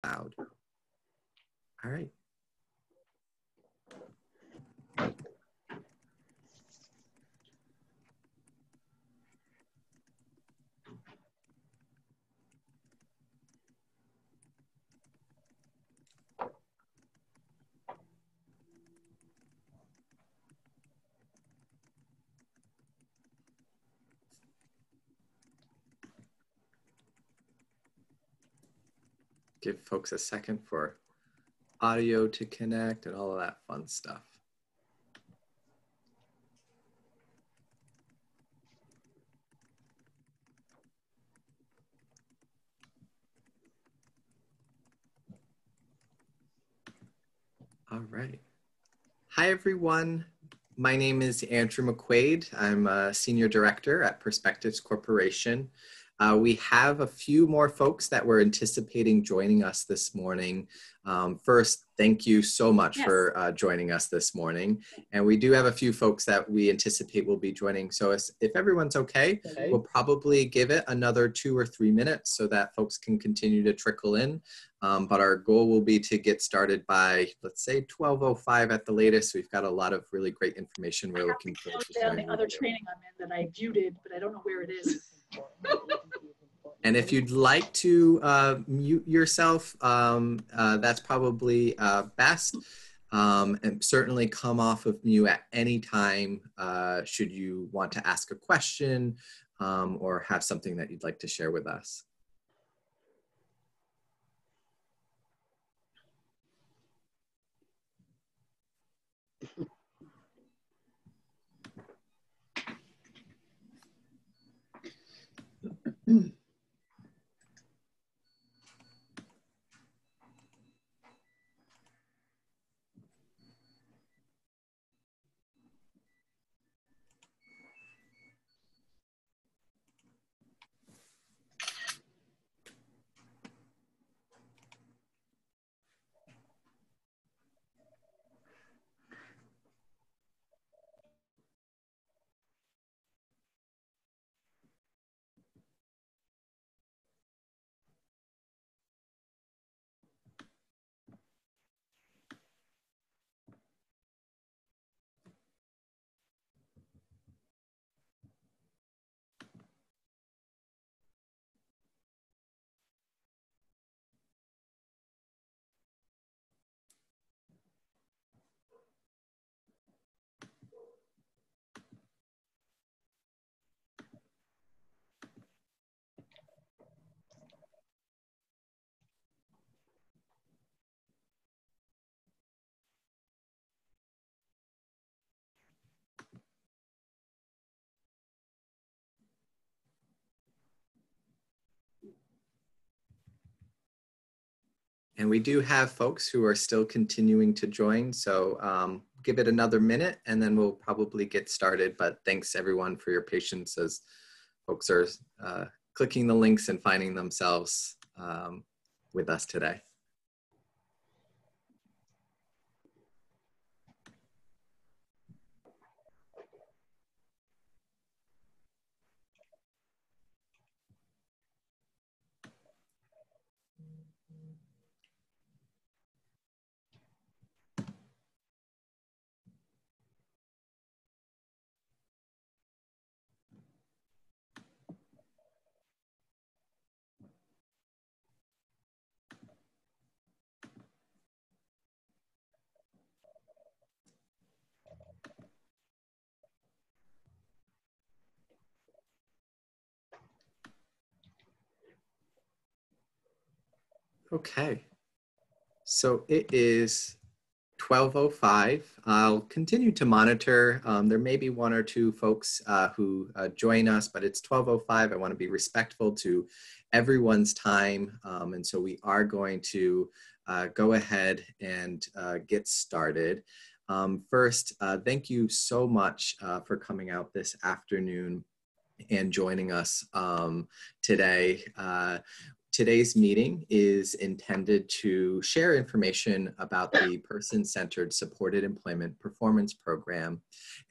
Loud. All right. Give folks a second for audio to connect and all of that fun stuff. All right. Hi, everyone. My name is Andrew Mcquaid. I'm a Senior Director at Perspectives Corporation. We have a few more folks that we're anticipating joining us this morning. First, thank you so much for joining us this morning. And we do have a few folks that we anticipate will be joining. So if everyone's okay, we'll probably give it another 2 or 3 minutes so that folks can continue to trickle in. But our goal will be to get started by, let's say, 12:05 at the latest. We've got a lot of really great information we're looking forward to sharing. The other training I'm in that I viewed, but I don't know where it is. And if you'd like to mute yourself, that's probably best. And certainly come off of mute at any time should you want to ask a question or have something that you'd like to share with us. And we do have folks who are still continuing to join. So give it another minute and then we'll probably get started. But thanks everyone for your patience as folks are clicking the links and finding themselves with us today. Okay, so it is 12:05. I'll continue to monitor. There may be 1 or 2 folks who join us, but it's 12:05. I want to be respectful to everyone's time. And so we are going to go ahead and get started. First, thank you so much for coming out this afternoon and joining us today. Today's meeting is intended to share information about the Person-Centered Supported Employment Performance Program,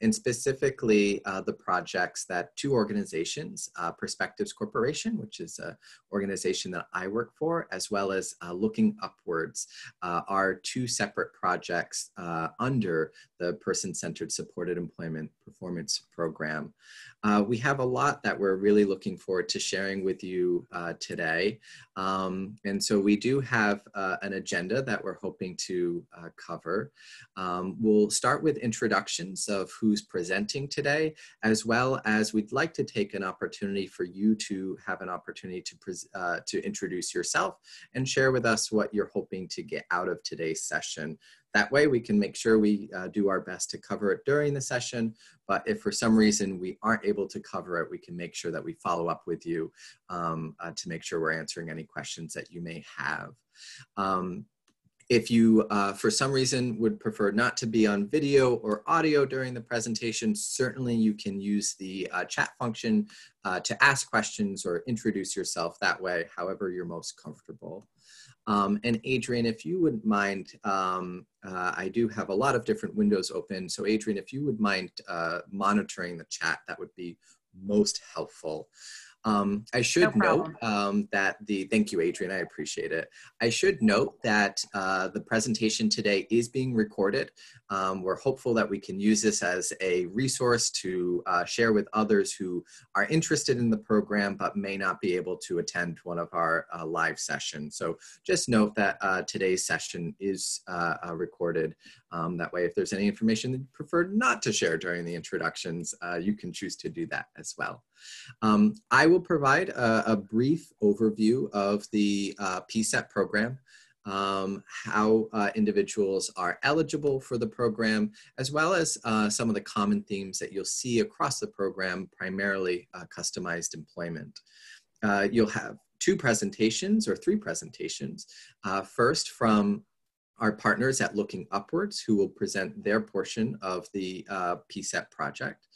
and specifically the projects that two organizations, Perspectives Corporation, which is an organization that I work for, as well as Looking Upwards, are two separate projects under the Person-Centered Supported Employment Performance Program. We have a lot that we're really looking forward to sharing with you today. And so we do have an agenda that we're hoping to cover. We'll start with introductions of who's presenting today, as well as we'd like to take an opportunity for you to have an opportunity to introduce yourself and share with us what you're hoping to get out of today's session. That way we can make sure we do our best to cover it during the session, but if for some reason we aren't able to cover it, we can make sure that we follow up with you to make sure we're answering any questions that you may have. If you, for some reason, would prefer not to be on video or audio during the presentation, certainly you can use the chat function to ask questions or introduce yourself that way, however you're most comfortable. And Adrian, if you wouldn't mind, I do have a lot of different windows open. So Adrian, if you would mind monitoring the chat, that would be most helpful. I should note that thank you, Adrian, I appreciate it. I should note that the presentation today is being recorded. We're hopeful that we can use this as a resource to share with others who are interested in the program but may not be able to attend one of our live sessions. So just note that today's session is recorded. That way, if there's any information that you prefer not to share during the introductions, you can choose to do that as well. I will provide a brief overview of the Pset program, how individuals are eligible for the program, as well as some of the common themes that you'll see across the program, primarily customized employment. You'll have two presentations or three presentations. First, from our partners at Looking Upwards, who will present their portion of the Pset project.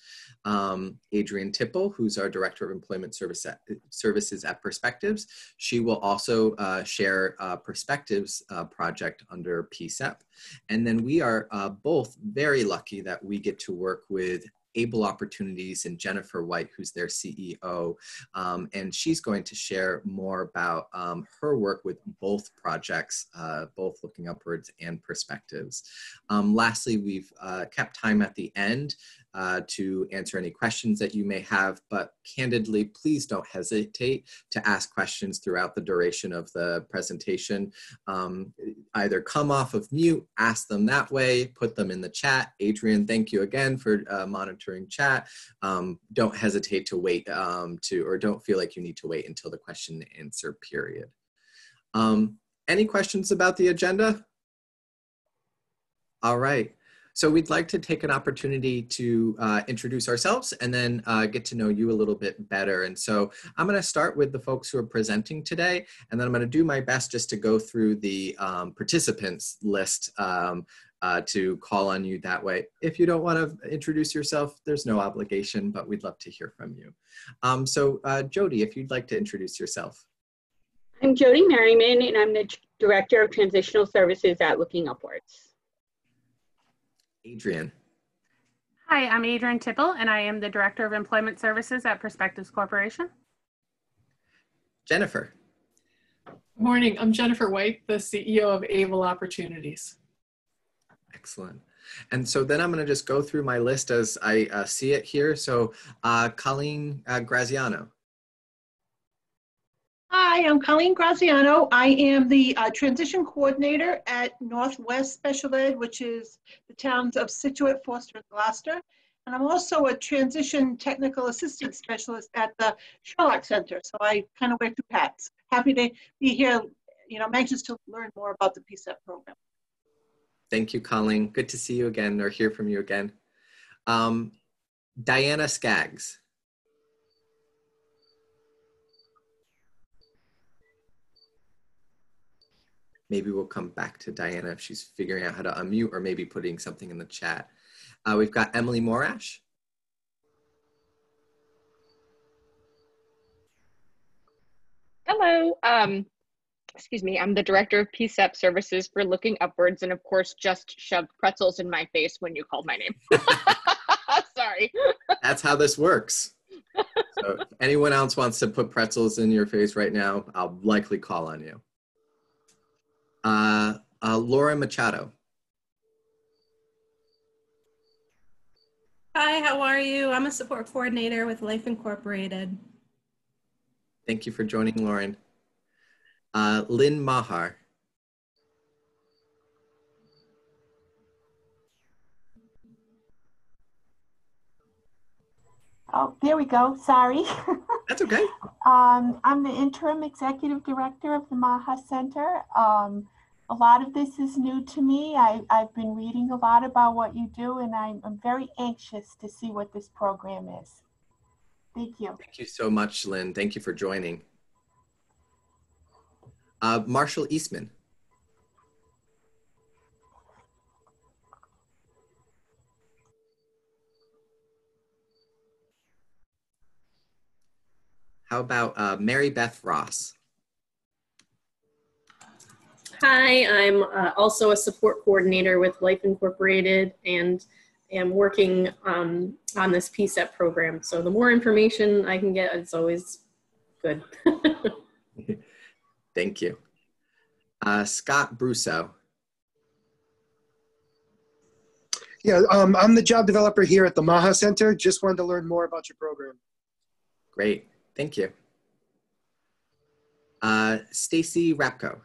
Adrian Tipple, who's our Director of Employment Services at Perspectives. She will also share Perspectives project under PCSEPP. And then we are both very lucky that we get to work with Able Opportunities and Jennifer White, who's their CEO, and she's going to share more about her work with both projects, both Looking Upwards and Perspectives. Lastly, we've kept time at the end to answer any questions that you may have, but candidly, please don't hesitate to ask questions throughout the duration of the presentation. Either come off of mute, ask them that way, put them in the chat. Adrian, thank you again for monitoring chat. Don't hesitate to wait or don't feel like you need to wait until the question and answer period. Any questions about the agenda? All right. So we'd like to take an opportunity to introduce ourselves and then get to know you a little bit better. And so I'm going to start with the folks who are presenting today, and then I'm going to do my best just to go through the participants list to call on you that way. If you don't want to introduce yourself, there's no obligation, but we'd love to hear from you. So Jody, if you'd like to introduce yourself. I'm Jody Merriman, and I'm the Director of Transitional Services at Looking Upwards. Adrian. Hi, I'm Adrian Tipple, and I am the Director of Employment Services at Perspectives Corporation. Jennifer. Good morning, I'm Jennifer White, the CEO of Able Opportunities. Excellent. And so then I'm going to just go through my list as I see it here. So Colleen Graziano. Hi, I'm Colleen Graziano. I am the transition coordinator at Northwest Special Ed, which is the towns of Situate, Foster, and Gloucester. And I'm also a transition technical assistance specialist at the Sherlock Center. So I kind of wear two hats. Happy to be here. You know, I'm anxious to learn more about the Pset program. Thank you, Colleen. Good to see you again or hear from you again. Diana Skaggs. Maybe we'll come back to Diana if she's figuring out how to unmute or maybe putting something in the chat. We've got Emily Morash. Hello, I'm excuse me, I'm the director of PCSEPP services for Looking Upwards, and of course just shoved pretzels in my face when you called my name. Sorry. That's how this works. So if anyone else wants to put pretzels in your face right now, I'll likely call on you. Laura Machado. Hi, how are you? I'm a support coordinator with Life Incorporated. Thank you for joining, Lauren. Lynn Maha. Oh, there we go. Sorry. That's okay. I'm the interim executive director of the Maha Center. A lot of this is new to me. I've been reading a lot about what you do, and I'm very anxious to see what this program is. Thank you. Thank you so much, Lynn. Thank you for joining. Marshall Eastman. How about Mary Beth Ross? Hi, I'm also a support coordinator with Life Incorporated and am working on this PCSEPP program. So the more information I can get, it's always good. Thank you. Scott Brousseau. Yeah, I'm the job developer here at the Maha Center. Just wanted to learn more about your program. Great, thank you. Stacy Rapko.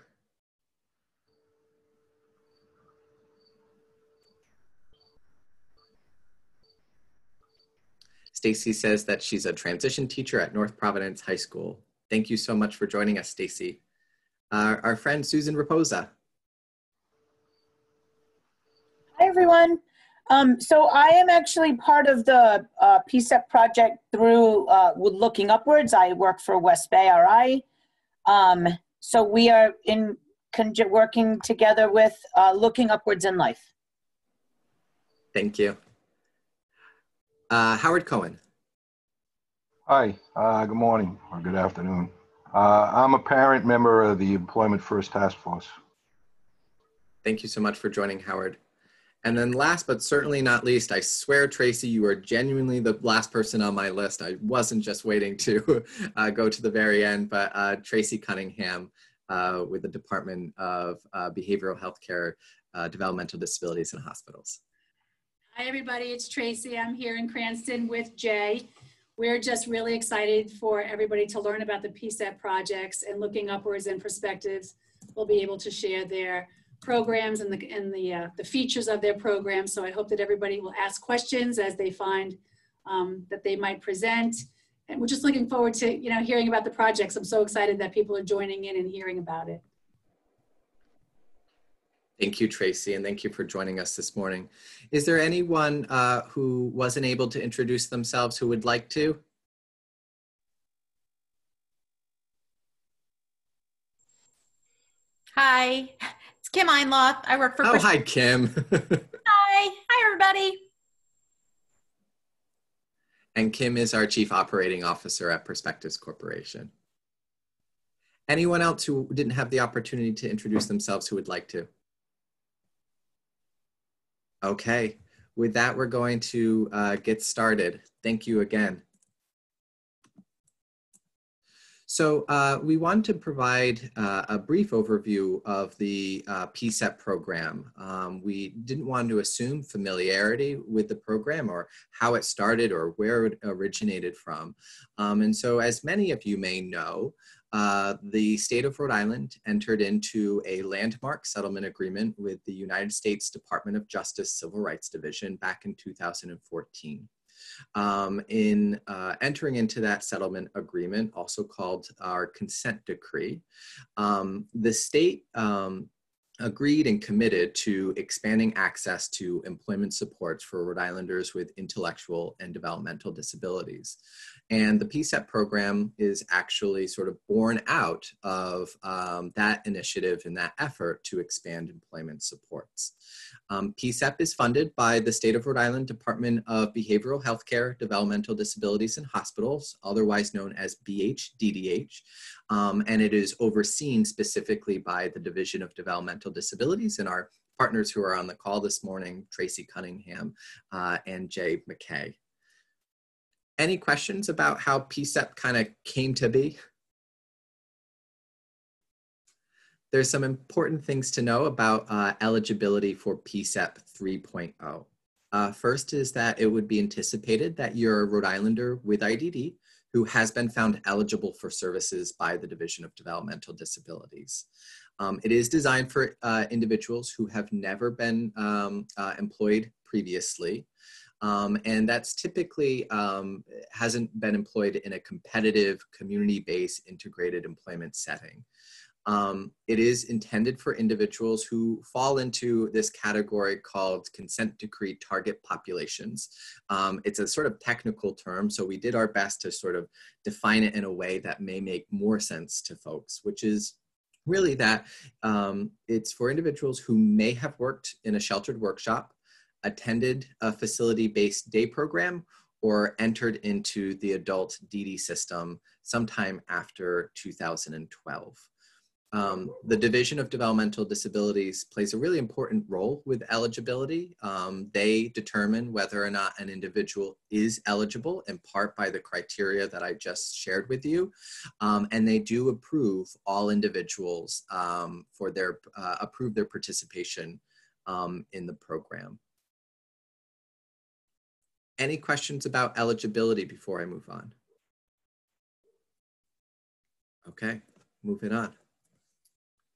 Stacy says that she's a transition teacher at North Providence High School. Thank you so much for joining us, Stacy. Our friend Susan Raposa. Hi, everyone. So I am actually part of the PCSEPP project through with Looking Upwards. I work for West Bay RI. So we are working together with Looking Upwards in Life. Thank you. Howard Cohen. Hi, good morning or good afternoon. I'm a parent member of the Employment First Task Force. Thank you so much for joining, Howard. And then last but certainly not least, I swear, Tracy, you are genuinely the last person on my list. I wasn't just waiting to go to the very end, but Tracy Cunningham with the Department of Behavioral Healthcare, Developmental Disabilities and Hospitals. Hi, everybody. It's Tracy. I'm here in Cranston with Jay. We're just really excited for everybody to learn about the PCSEPP projects, and Looking Upwards and Perspectives will be able to share their programs and the features of their programs. So I hope that everybody will ask questions as they find that they might present. And we're just looking forward to hearing about the projects. I'm so excited that people are joining in and hearing about it. Thank you, Tracy, and thank you for joining us this morning. Is there anyone who wasn't able to introduce themselves who would like to? Hi, it's Kim Einloth. I work for... Oh, hi, Kim. Hi, everybody. And Kim is our Chief Operating Officer at Perspectives Corporation. Anyone else who didn't have the opportunity to introduce themselves who would like to? Okay, with that, we're going to get started. Thank you again. So we want to provide a brief overview of the PCSEPP program. We didn't want to assume familiarity with the program or how it started or where it originated from. And so as many of you may know, the state of Rhode Island entered into a landmark settlement agreement with the United States Department of Justice Civil Rights Division back in 2014. In entering into that settlement agreement, also called our consent decree, the state agreed and committed to expanding access to employment supports for Rhode Islanders with intellectual and developmental disabilities. And the PCSEPP program is actually sort of born out of that initiative and that effort to expand employment supports. PCSEPP is funded by the State of Rhode Island Department of Behavioral Healthcare, Developmental Disabilities and Hospitals, otherwise known as BHDDH. And it is overseen specifically by the Division of Developmental Disabilities and our partners who are on the call this morning, Tracy Cunningham and Jay Mcquaid. Any questions about how PCSEPP kind of came to be? There's some important things to know about eligibility for PCSEPP 3.0. First is that it would be anticipated that you're a Rhode Islander with IDD who has been found eligible for services by the Division of Developmental Disabilities. It is designed for individuals who have never been employed previously. And that's typically hasn't been employed in a competitive, community-based, integrated employment setting. It is intended for individuals who fall into this category called consent decree target populations. It's a sort of technical term, so we did our best to sort of define it in a way that may make more sense to folks, which is really that it's for individuals who may have worked in a sheltered workshop, attended a facility-based day program, or entered into the adult DD system sometime after 2012. The Division of Developmental Disabilities plays a really important role with eligibility. They determine whether or not an individual is eligible, in part by the criteria that I just shared with you. And they do approve all individuals for their, approve their participation in the program. Any questions about eligibility before I move on? Okay, moving on.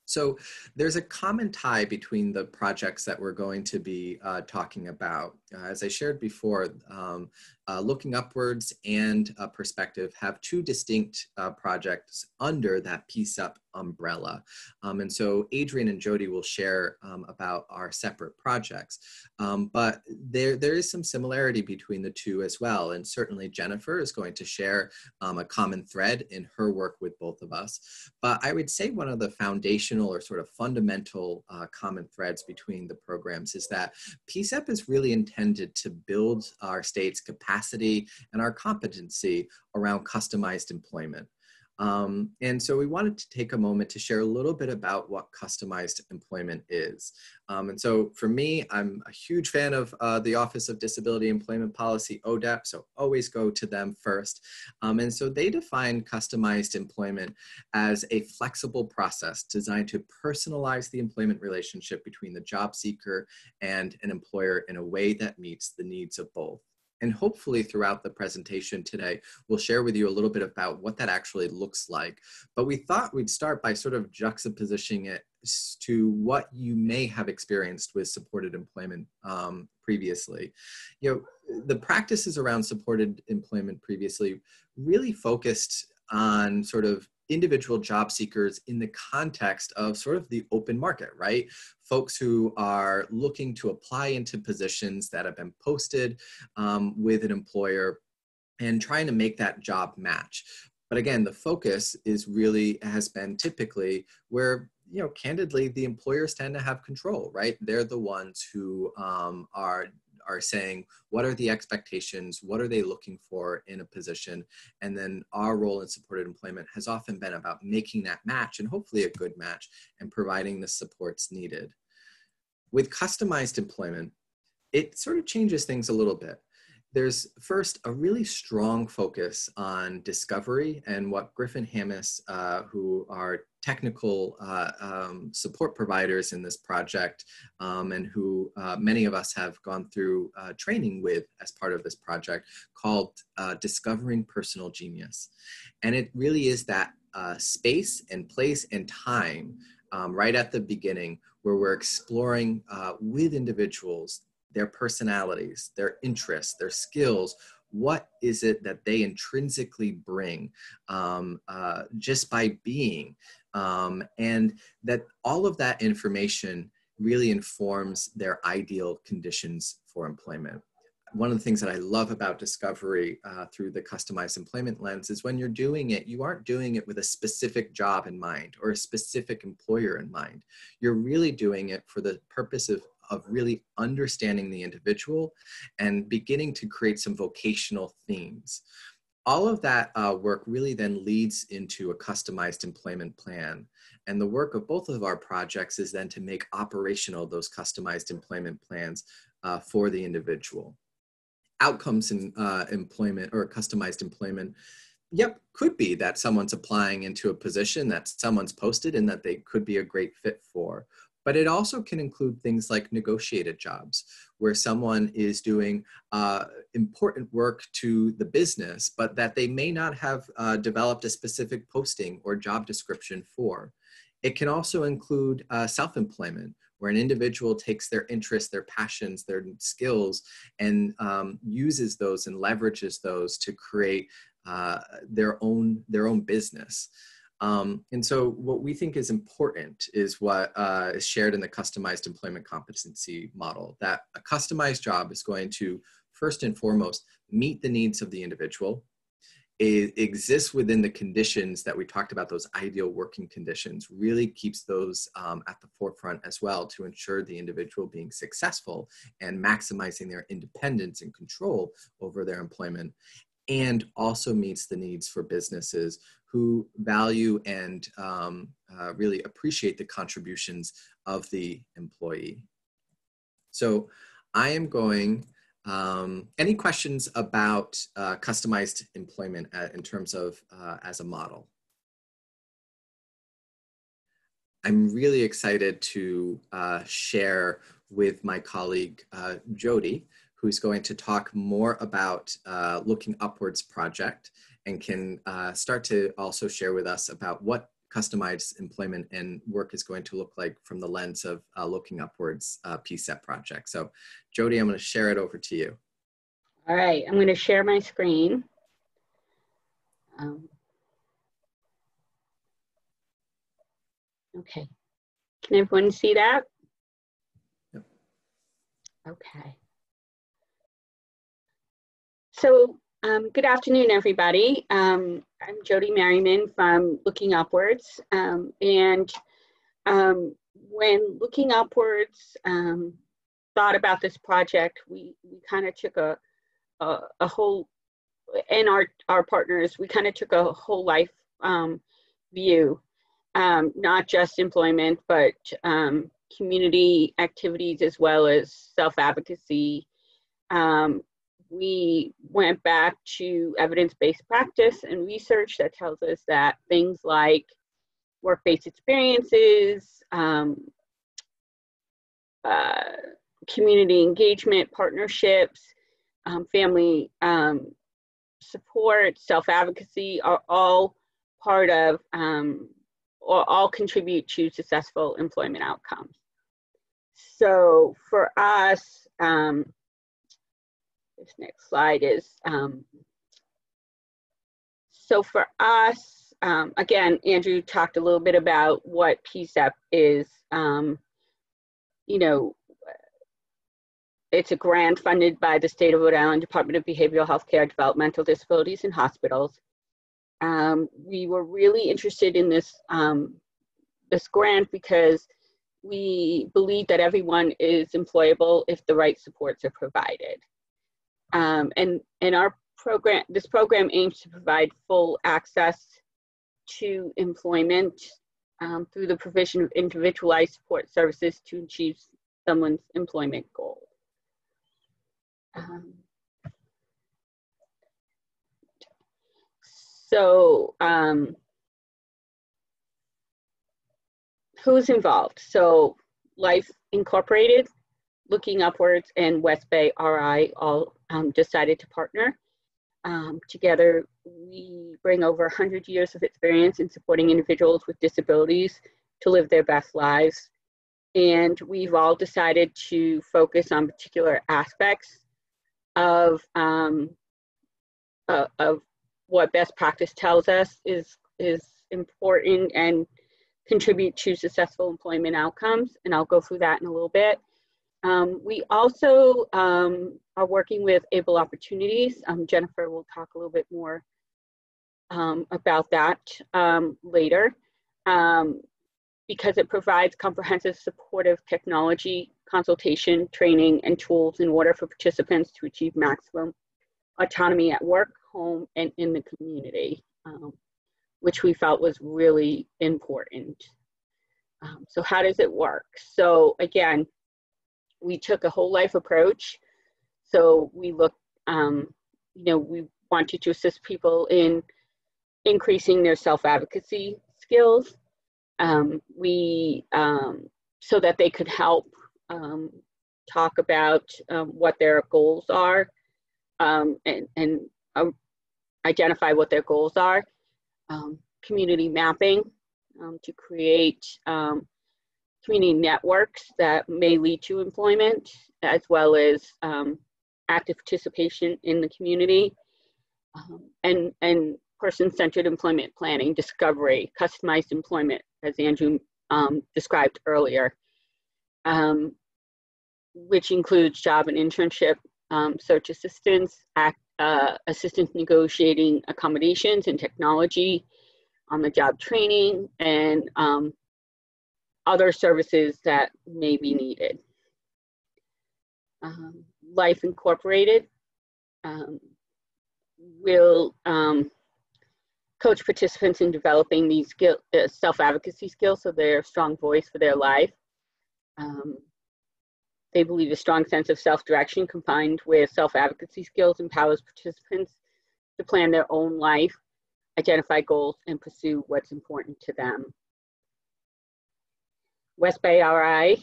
So there's a common tie between the projects that we're going to be talking about. As I shared before, Looking Upwards and Perspective have two distinct projects under that PCSEPP umbrella. And so Adrian and Jody will share about our separate projects. But there is some similarity between the two as well. And certainly Jennifer is going to share a common thread in her work with both of us. But I would say one of the foundational or sort of fundamental common threads between the programs is that PCSEPP is really intended to build our state's capacity and our competency around customized employment. And so we wanted to take a moment to share a little bit about what customized employment is. And so for me, I'm a huge fan of the Office of Disability Employment Policy, ODEP, so always go to them first. And so they define customized employment as a flexible process designed to personalize the employment relationship between the job seeker and an employer in a way that meets the needs of both. And hopefully throughout the presentation today, we'll share with you a little bit about what that actually looks like. But we thought we'd start by sort of juxtaposing it to what you may have experienced with supported employment previously. You know, the practices around supported employment previously really focused on sort of individual job seekers in the context of sort of the open market, right? Folks who are looking to apply into positions that have been posted with an employer and trying to make that job match. But again, the focus is really has been typically where, you know, candidly, the employers tend to have control, right? They're the ones who are saying, what are the expectations? What are they looking for in a position? And then our role in supported employment has often been about making that match, and hopefully a good match, and providing the supports needed. With customized employment, it sort of changes things a little bit. There's first a really strong focus on discovery, and what Griffin Hammis, who are technical support providers in this project, and who many of us have gone through training with as part of this project, called Discovering Personal Genius. And it really is that space and place and time right at the beginning where we're exploring with individuals their personalities, their interests, their skills. What is it that they intrinsically bring just by being? And that all of that information really informs their ideal conditions for employment. one of the things that I love about discovery through the customized employment lens is when you're doing it, you aren't doing it with a specific job in mind or a specific employer in mind. You're really doing it for the purpose of really understanding the individual and beginning to create some vocational themes. All of that work really then leads into a customized employment plan. And the work of both of our projects is then to make operational those customized employment plans for the individual. Outcomes in employment or customized employment, yep, could be that someone's applying into a position that someone's posted and that they could be a great fit for. But it also can include things like negotiated jobs, where someone is doing important work to the business, but that they may not have developed a specific posting or job description for. It can also include self-employment, where an individual takes their interests, their passions, their skills, and uses those and leverages those to create their own business. And so what we think is important is what is shared in the customized employment competency model, that a customized job is going to, first and foremost, meet the needs of the individual. It exists within the conditions that we talked about, those ideal working conditions, really keeps those at the forefront as well to ensure the individual being successful and maximizing their independence and control over their employment, and also meets the needs for businesses who value and really appreciate the contributions of the employee. So I am going, any questions about customized employment in terms of as a model? I'm really excited to share with my colleague, Jody, who's going to talk more about Looking Upwards project and can start to also share with us about what customized employment and work is going to look like from the lens of Looking Upwards Pset project. So Jody, I'm going to share it over to you. All right, I'm going to share my screen. Okay, can everyone see that? Yep. Okay. So good afternoon, everybody. I'm Jody Merriman from Looking Upwards. When Looking Upwards thought about this project, we kind of took a whole, and our partners, we kind of took a whole life view, not just employment, but community activities as well as self-advocacy. We went back to evidence-based practice and research that tells us that things like work-based experiences, community engagement, partnerships, family support, self-advocacy are all part of, or all contribute to successful employment outcomes. So for us, this next slide is, so for us, again, Andrew talked a little bit about what PCSEPP is. You know, it's a grant funded by the State of Rhode Island Department of Behavioral Healthcare, Developmental Disabilities and Hospitals. We were really interested in this, this grant because we believe that everyone is employable if the right supports are provided. And our program, this program aims to provide full access to employment through the provision of individualized support services to achieve someone's employment goal. Who's involved? So Life Incorporated, Looking Upwards, and West Bay RI all decided to partner. Together, we bring over 100 years of experience in supporting individuals with disabilities to live their best lives. And we've all decided to focus on particular aspects of what best practice tells us is important and contribute to successful employment outcomes. And I'll go through that in a little bit. We also are working with Able Opportunities. Jennifer will talk a little bit more about that later, because it provides comprehensive supportive technology, consultation, training, and tools in order for participants to achieve maximum autonomy at work, home, and in the community, which we felt was really important. So how does it work? So again, we took a whole life approach. So we looked, we wanted to assist people in increasing their self-advocacy skills. So that they could help talk about what their goals are and identify what their goals are. Community mapping to create community networks that may lead to employment, as well as active participation in the community, and person-centered employment planning, discovery, customized employment, as Andrew described earlier, which includes job and internship search assistance, assistance negotiating accommodations and technology, on the job training, and other services that may be needed. Life Incorporated will coach participants in developing these self-advocacy skills so they're a strong voice for their life. They believe a strong sense of self-direction combined with self-advocacy skills empowers participants to plan their own life, identify goals, and pursue what's important to them. West Bay RI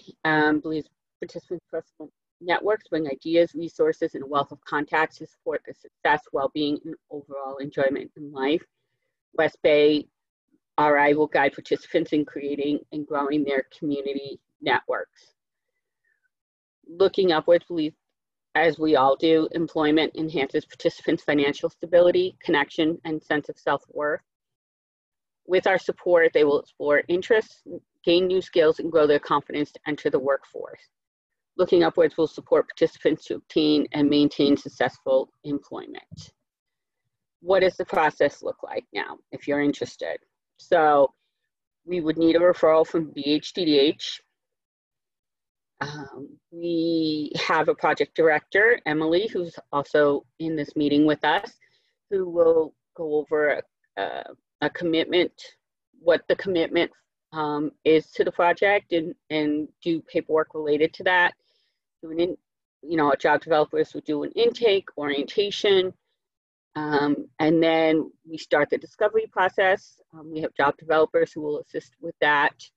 believes participants' personal networks bring ideas, resources, and a wealth of contacts to support their success, well-being, and overall enjoyment in life. West Bay RI will guide participants in creating and growing their community networks. Looking Upwards believes, as we all do, employment enhances participants' financial stability, connection, and sense of self-worth. With our support, they will explore interests, gain new skills, and grow their confidence to enter the workforce. Looking Upwards will support participants to obtain and maintain successful employment. What does the process look like now, if you're interested? So we would need a referral from BHDDH. We have a project director, Emily, who's also in this meeting with us, who will go over a commitment, what the commitment is to the project, and do paperwork related to that. Our job developers will do an intake, orientation, and then we start the discovery process. We have job developers who will assist with that.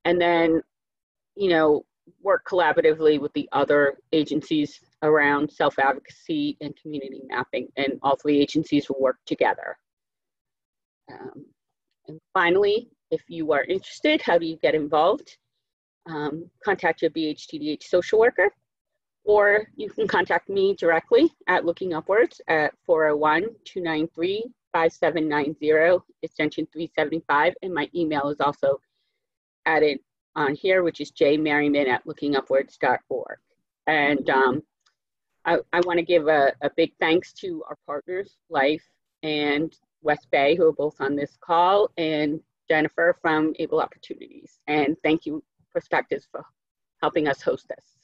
And then, work collaboratively with the other agencies around self-advocacy and community mapping, and all three agencies will work together. And finally, if you are interested, how do you get involved? Contact your BHTDH social worker, or you can contact me directly at Looking Upwards at 401-293-5790, extension 375, and my email is also added on here, which is jmerriman@lookingupwards.org. And I want to give a big thanks to our partners, Life and West Bay, who are both on this call, and Jennifer from Able Opportunities. And thank you, Perspectives, for helping us host this.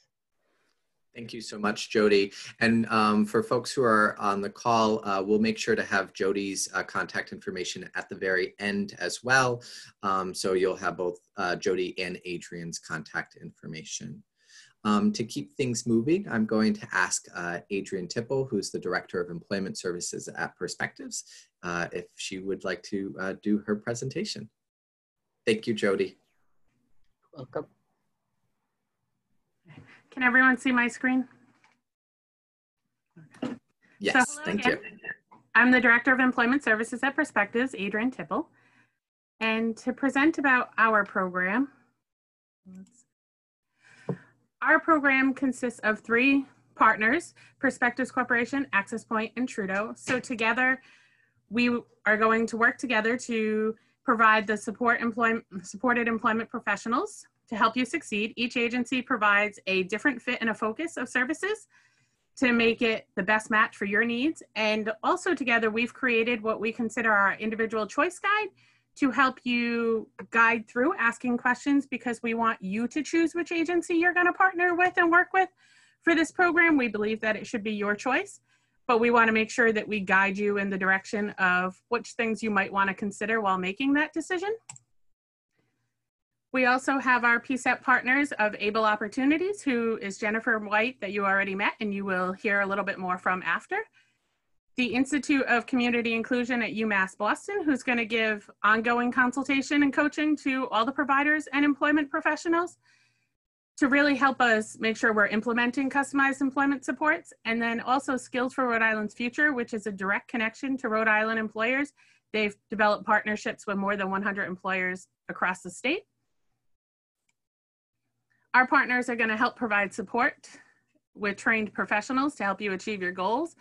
Thank you so much, Jody. And for folks who are on the call, we'll make sure to have Jody's contact information at the very end as well. So you'll have both Jody and Adrian's contact information. To keep things moving, I'm going to ask Adrian Tipple, who's the Director of Employment Services at Perspectives, if she would like to do her presentation. Thank you, Jody. Welcome. Can everyone see my screen? Yes, so thank you. I'm the Director of Employment Services at Perspectives, Adrian Tipple. And to present about our program, our program consists of 3 partners, Perspectives Corporation, Access Point, and Trudeau. So together, we are going to work together to provide the supported employment professionals to help you succeed. Each agency provides a different fit and a focus of services. to make it the best match for your needs. And also together, we've created what we consider our individual choice guide to help you guide through asking questions, because we want you to choose which agency you're going to partner with and work with for this program. We believe that it should be your choice, but we want to make sure that we guide you in the direction of which things you might want to consider while making that decision. We also have our Pset partners of Able Opportunities, who is Jennifer White, that you already met and you will hear a little bit more from after. The Institute of Community Inclusion at UMass Boston, who's going to give ongoing consultation and coaching to all the providers and employment professionals to really help us make sure we're implementing customized employment supports. And then also Skills for Rhode Island's Future, which is a direct connection to Rhode Island employers. They've developed partnerships with more than 100 employers across the state. Our partners are going to help provide support with trained professionals to help you achieve your goals.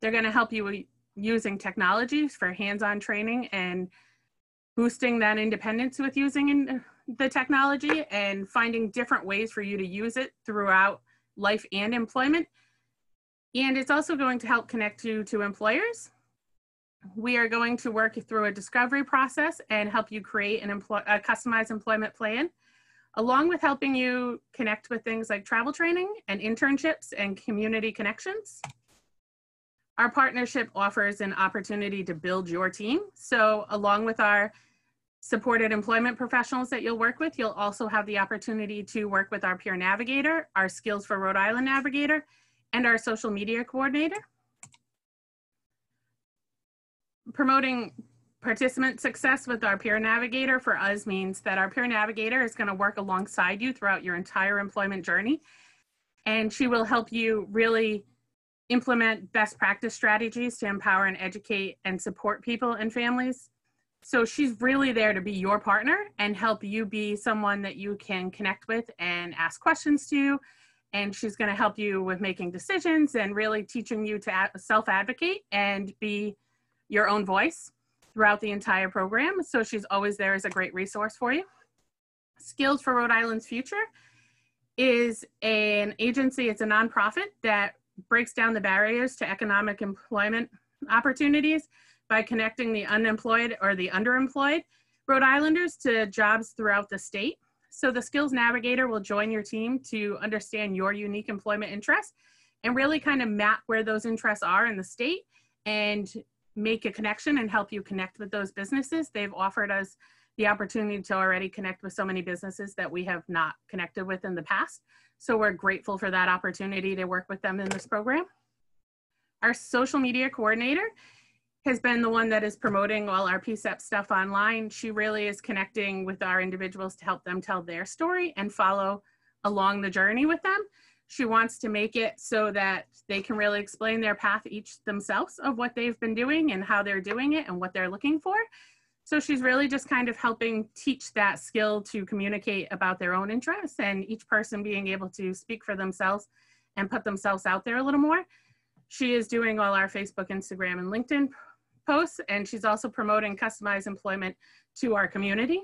They're going to help you using technologies for hands-on training and boosting that independence with using the technology and finding different ways for you to use it throughout life and employment. And it's also going to help connect you to employers. We are going to work through a discovery process and help you create a customized employment plan, along with helping you connect with things like travel training and internships and community connections. Our partnership offers an opportunity to build your team. So along with our supported employment professionals that you'll work with, you'll also have the opportunity to work with our peer navigator, our Skills for Rhode Island navigator, and our social media coordinator. Promoting participant success with our peer navigator for us means that our peer navigator is going to work alongside you throughout your entire employment journey. And she will help you really implement best practice strategies to empower and educate and support people and families. So she's really there to be your partner and help you be someone that you can connect with and ask questions to. And she's going to help you with making decisions and really teaching you to self-advocate and be your own voice throughout the entire program. So she's always there as a great resource for you. Skills for Rhode Island's Future is an agency, it's a nonprofit that breaks down the barriers to economic employment opportunities by connecting the unemployed or the underemployed Rhode Islanders to jobs throughout the state. So the Skills Navigator will join your team to understand your unique employment interests and really kind of map where those interests are in the state and make a connection and help you connect with those businesses. They've offered us the opportunity to already connect with so many businesses that we have not connected with in the past. So we're grateful for that opportunity to work with them in this program. Our social media coordinator has been the one that is promoting all our PCSEPP stuff online. She really is connecting with our individuals to help them tell their story and follow along the journey with them. She wants to make it so that they can really explain their path each themselves of what they've been doing and how they're doing it and what they're looking for. So she's really just kind of helping teach that skill to communicate about their own interests and each person being able to speak for themselves and put themselves out there a little more. She is doing all our Facebook, Instagram, and LinkedIn posts, and she's also promoting customized employment to our community.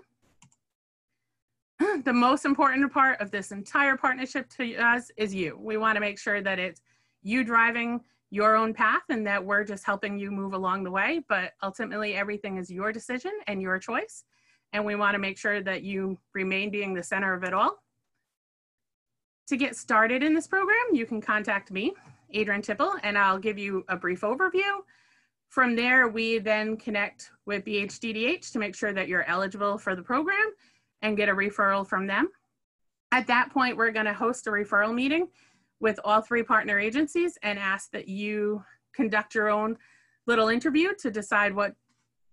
The most important part of this entire partnership to us is you. We want to make sure that it's you driving your own path and that we're just helping you move along the way, but ultimately everything is your decision and your choice. And we want to make sure that you remain being the center of it all. To get started in this program, you can contact me, Adrian Tipple, and I'll give you a brief overview. From there, we then connect with BHDDH to make sure that you're eligible for the program and get a referral from them. At that point, we're going to host a referral meeting with all 3 partner agencies and ask that you conduct your own little interview to decide what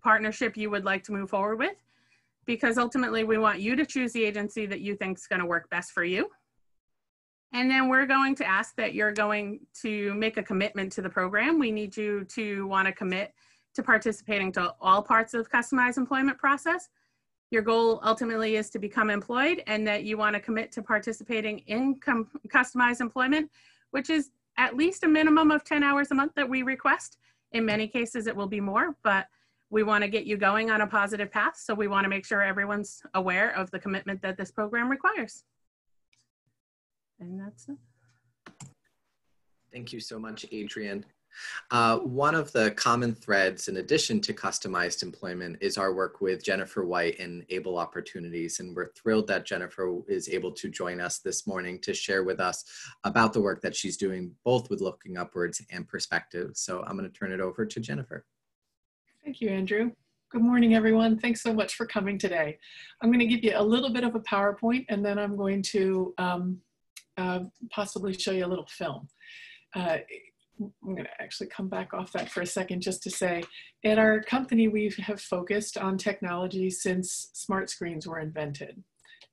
partnership you would like to move forward with, because ultimately we want you to choose the agency that you think is going to work best for you. And then we're going to ask that you're going to make a commitment to the program. We need you to want to commit to participating to all parts of customized employment process. Your goal ultimately is to become employed, and that you want to commit to participating in customized employment, which is at least a minimum of 10 hours a month that we request. In many cases, it will be more, but we want to get you going on a positive path. So we want to make sure everyone's aware of the commitment that this program requires. And that's it. Thank you so much, Adrian. One of the common threads, in addition to customized employment, is our work with Jennifer White in Able Opportunities. And we're thrilled that Jennifer is able to join us this morning to share with us about the work that she's doing, both with Looking Upwards and Perspective. So I'm going to turn it over to Jennifer. Thank you, Andrew. Good morning, everyone. Thanks so much for coming today. I'm going to give you a little bit of a PowerPoint, and then I'm going to possibly show you a little film. I'm going to actually come back off that for a second just to say, at our company, we have focused on technology since smart screens were invented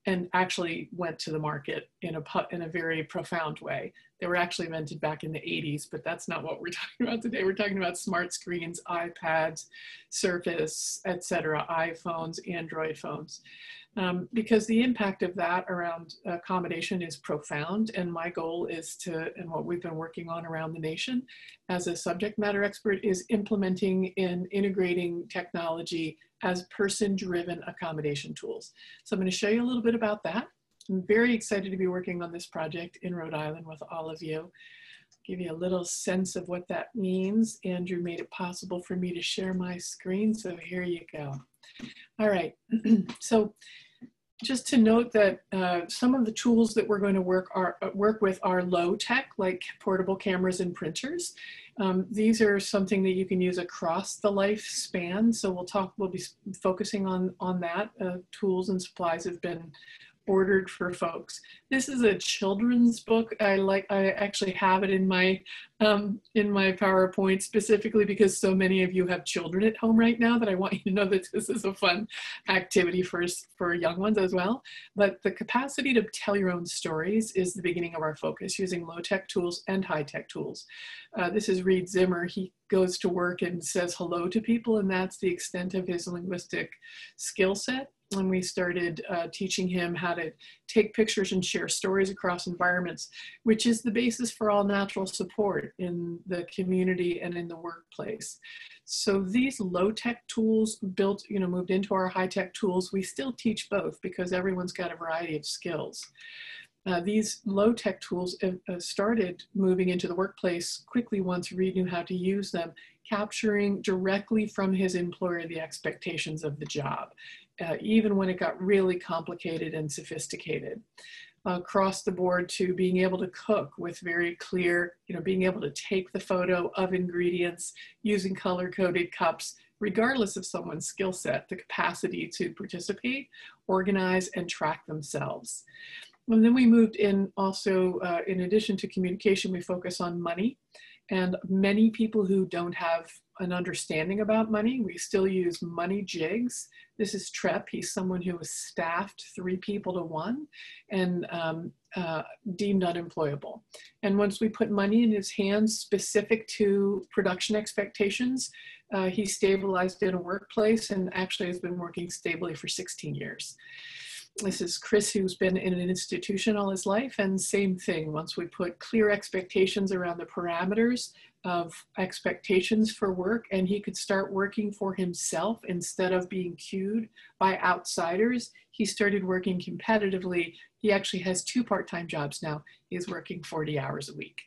and actually went to the market in a very profound way. They were actually invented back in the 80s, but that's not what we're talking about today. We're talking about smart screens, iPads, Surface, etc., iPhones, Android phones. Because the impact of that around accommodation is profound, and my goal is to, and what we've been working on around the nation as a subject matter expert, is implementing and integrating technology as person-driven accommodation tools. So I'm going to show you a little bit about that. I'm very excited to be working on this project in Rhode Island with all of you. Give you a little sense of what that means. Andrew made it possible for me to share my screen, so here you go. All right, so just to note that some of the tools that we're going to work with are low tech, like portable cameras and printers. These are something that you can use across the lifespan. So we'll be focusing on that. Tools and supplies have been ordered for folks. This is a children's book. I actually have it in my PowerPoint specifically because so many of you have children at home right now that I want you to know that this is a fun activity for young ones as well. But the capacity to tell your own stories is the beginning of our focus, using low-tech tools and high-tech tools. This is Reed Zimmer. He goes to work and says hello to people, and that's the extent of his linguistic skill set. When we started teaching him how to take pictures and share stories across environments, which is the basis for all natural support in the community and in the workplace. So these low-tech tools moved into our high-tech tools. We still teach both because everyone's got a variety of skills. These low-tech tools started moving into the workplace quickly once Reed knew how to use them, capturing directly from his employer the expectations of the job. Even when it got really complicated and sophisticated. Across the board to being able to cook with very clear, being able to take the photo of ingredients using color-coded cups, regardless of someone's skill set, the capacity to participate, organize, and track themselves. And then we moved in also, in addition to communication, we focus on money. And many people who don't have an understanding about money, we still use money jigs. This is Trep. He's someone who was staffed 3 people to 1 and deemed unemployable. And once we put money in his hands specific to production expectations, he stabilized in a workplace and actually has been working stably for 16 years. This is Chris, who's been in an institution all his life, and same thing. Once we put clear expectations around the parameters of expectations for work, and he could start working for himself instead of being cued by outsiders, he started working competitively. He actually has 2 part-time jobs now. He's working 40 hours a week.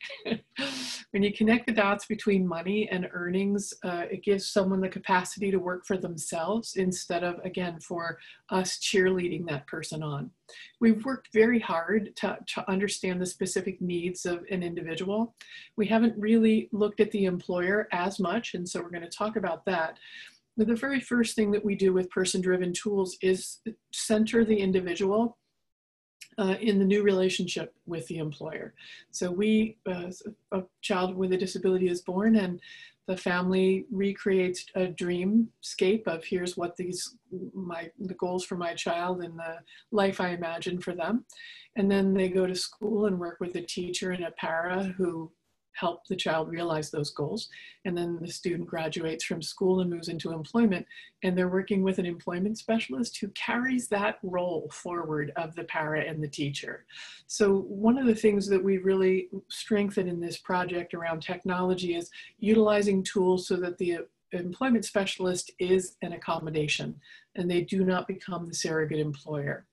When you connect the dots between money and earnings, it gives someone the capacity to work for themselves instead of, again, for us cheerleading that person on. We've worked very hard to understand the specific needs of an individual. We haven't really looked at the employer as much, and so we're going to talk about that. But the very first thing that we do with person-driven tools is center the individual in the new relationship with the employer. So a child with a disability is born, and the family recreates a dreamscape of here's what the goals for my child and the life I imagine for them. And then they go to school and work with a teacher and a para who help the child realize those goals. And then the student graduates from school and moves into employment, and they're working with an employment specialist who carries that role forward of the para and the teacher. So one of the things that we really strengthen in this project around technology is utilizing tools so that the employment specialist is an accommodation and they do not become the surrogate employer.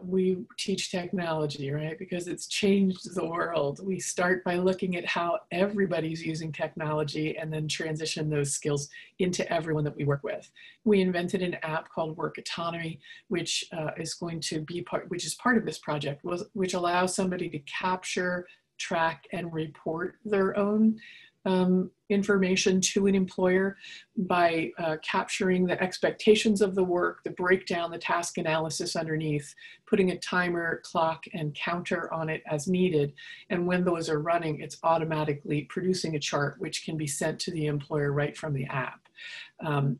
we teach technology, right? Because it's changed the world. We start by looking at how everybody's using technology and then transition those skills into everyone that we work with. We invented an app called Work Autonomy, which is going to be part of this project, which allows somebody to capture, track, and report their own information to an employer by capturing the expectations of the work, the breakdown, the task analysis underneath, putting a timer, clock, and counter on it as needed. And when those are running, it's automatically producing a chart which can be sent to the employer right from the app.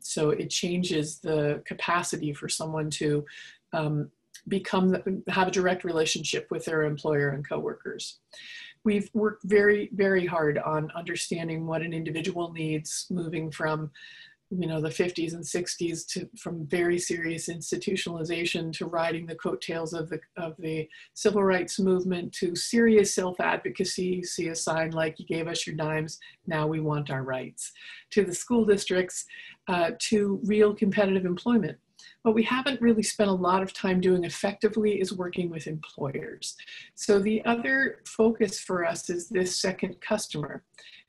So it changes the capacity for someone to have a direct relationship with their employer and coworkers. We've worked very, very hard on understanding what an individual needs, moving from, the 50s and 60s from very serious institutionalization to riding the coattails of the civil rights movement to serious self-advocacy. You see a sign like, "You gave us your dimes, now we want our rights," to the school districts, to real competitive employment. What we haven't really spent a lot of time doing effectively is working with employers. So the other focus for us is this second customer.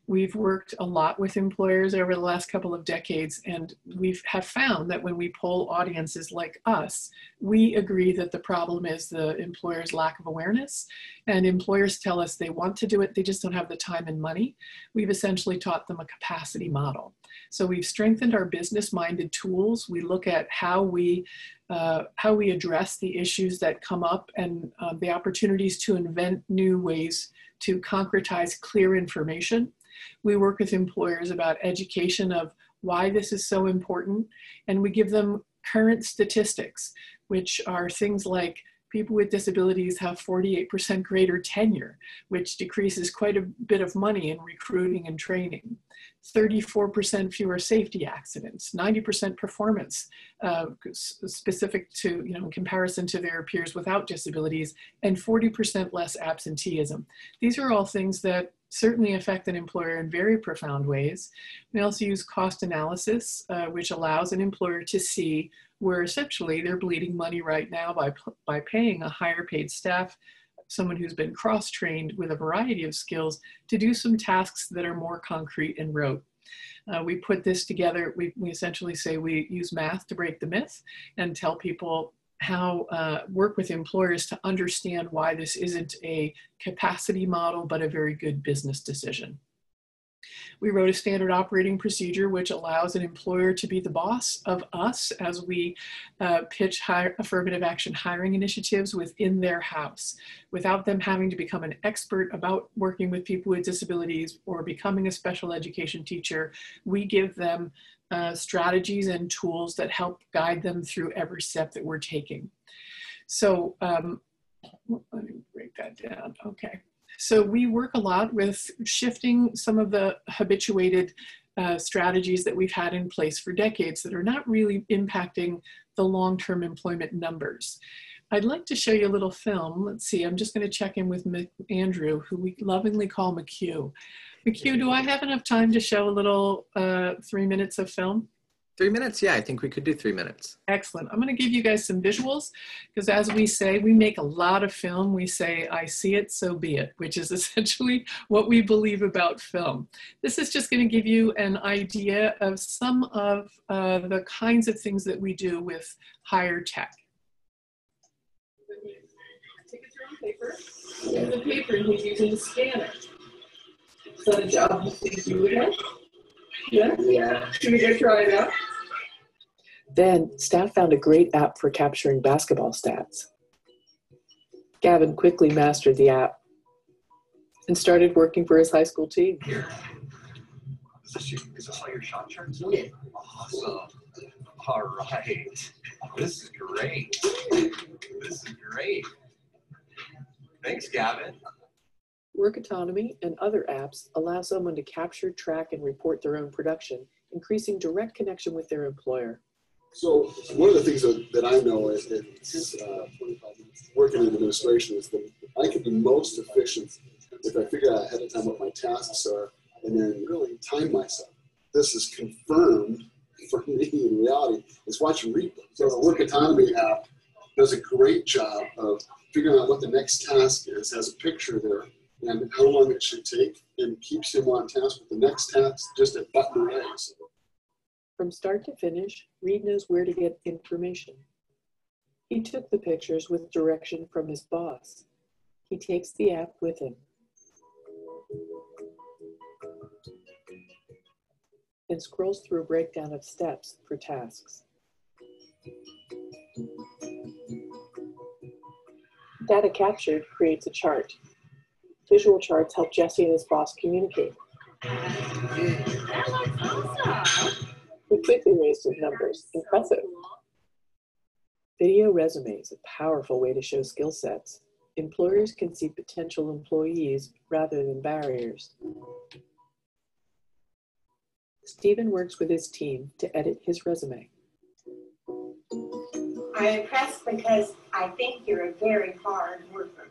We've worked a lot with employers over the last couple of decades, and we have found that when we poll audiences like us, we agree that the problem is the employer's lack of awareness, and employers tell us they want to do it, they just don't have the time and money. We've essentially taught them a capacity model. So we've strengthened our business-minded tools. We look at how we address the issues that come up and the opportunities to invent new ways to concretize clear information. We work with employers about education of why this is so important, and we give them current statistics, which are things like people with disabilities have 48% greater tenure, which decreases quite a bit of money in recruiting and training. 34% fewer safety accidents, 90% performance specific to, in comparison to their peers without disabilities, and 40% less absenteeism. These are all things that certainly affect an employer in very profound ways. We also use cost analysis, which allows an employer to see where essentially they're bleeding money right now by paying a higher paid staff, someone who's been cross-trained with a variety of skills to do some tasks that are more concrete and rote. We put this together, we essentially say we use math to break the myth and tell people how work with employers to understand why this isn't a capacity model, but a very good business decision. We wrote a standard operating procedure which allows an employer to be the boss of us as we pitch affirmative action hiring initiatives within their house, without them having to become an expert about working with people with disabilities or becoming a special education teacher. We give them strategies and tools that help guide them through every step that we're taking. So let me break that down. Okay. So we work a lot with shifting some of the habituated strategies that we've had in place for decades that are not really impacting the long-term employment numbers. I'd like to show you a little film. Let's see, I'm just going to check in with Andrew, who we lovingly call McHugh. McHugh, do I have enough time to show a little 3 minutes of film? 3 minutes? Yeah, I think we could do 3 minutes. Excellent. I'm going to give you guys some visuals because, as we say, we make a lot of film. We say, "I see it, so be it," which is essentially what we believe about film. This is just going to give you an idea of some of the kinds of things that we do with higher tech. Take it through on paper. Here's the paper, and he's using the scanner. Is that a job you think you would have? Yeah? Yeah. Should we go try it out? Then, staff found a great app for capturing basketball stats. Gavin quickly mastered the app and started working for his high school team. Is this all your shot charts? Yeah. Awesome. All right. This is great. This is great. Thanks, Gavin. Work Autonomy and other apps allow someone to capture, track, and report their own production, increasing direct connection with their employer. So one of the things that I know is working in administration is that I can be most efficient if I figure out ahead of time what my tasks are and then really time myself. This is confirmed for me in reality. It's watching replay. So the Work Autonomy app does a great job of figuring out what the next task is, has a picture there, and how long it should take, and keeps him on task with the next task just a button away. So, from start to finish, Reed knows where to get information. He took the pictures with direction from his boss. He takes the app with him and scrolls through a breakdown of steps for tasks. Data captured creates a chart. Visual charts help Jesse and his boss communicate. He quickly raised his numbers. Impressive. Video resumes, a powerful way to show skill sets. Employers can see potential employees rather than barriers. Stephen works with his team to edit his resume. I'm impressed because I think you're a very hard worker,